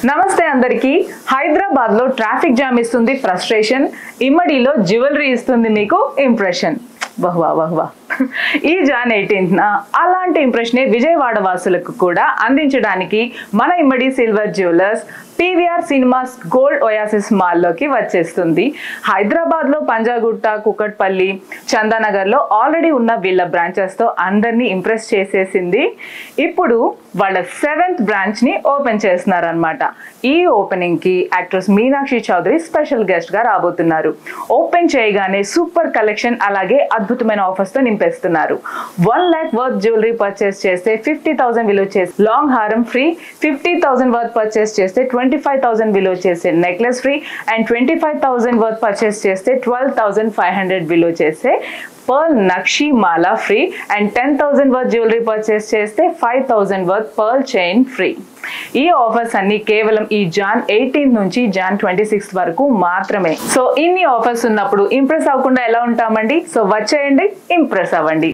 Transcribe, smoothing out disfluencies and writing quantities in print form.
నమస్తే అందరికి హైదరాబాద్ లో ట్రాఫిక్ జామ్ ఇస్తుంది ఫ్రస్ట్రేషన్ ఇమ్మడిలో జ్యువెలరీ ఇస్తుంది మీకు ఇంప్రెషన్ వహ్వా వహ్వా ఈ జాన్ 18న అలాంటి ఇంప్రెషన్ విజయవాడ వాసులకు కూడా అందించడానికి మన Immadi Silver Jewellers PVR Cinemas Gold Oasis మాల్లోకి వచ్చేస్తుంది. హైదరాబాద్లో పంజాగుట్ట, కుకట్పల్లి, చందానగర్లో ఆల్రెడీ ఉన్న వీళ్ళ బ్రాంచెస్తో అందరినీ ఇంప్రెస్ చేసేసింది. ఇప్పుడు వాళ్ళ 7th బ్రాంచ్ని ఓపెన్ చేస్తున్నారనమాట. ఈ ఓపెనింగ్కి యాక్ట్రెస్ మీనాక్షి చౌదరి స్పెషల్ గెస్ట్గా రాబోతున్నారు. ఓపెన్ చేయగానే సూపర్ కలెక్షన్ అలాగే అద్భుతమైన ఆఫర్స్తో నింపేస్తున్నారు. 1 lakh వర్త్ జ్యువెలరీ పర్చేస్ చేస్తే 50,000 విలువ చేసే లాంగ్ హారం ఫ్రీ, 50,000 వర్త్ పర్చేస్ చేస్తే 25,000 విలువ చేసే necklace free and 25,000 worth purchase చేస్తే 12,500 విలువ చేసే pearl nakshi Mala free and 10,000 worth jewellery purchase చేస్తే 5,000 వర్త్ పర్ల్ చైన్ ఫ్రీ. ఈ ఆఫర్స్ అన్ని కేవలం ఈ జాన్ 18 నుంచి జాన్ 26 వరకు మాత్రమే. సో ఇన్ని ఆఫర్స్ ఉన్నప్పుడు ఇంప్రెస్ అవ్వకుండా ఎలా ఉంటామండి? సో వచ్చేయండి, ఇంప్రెస్ అవ్వండి.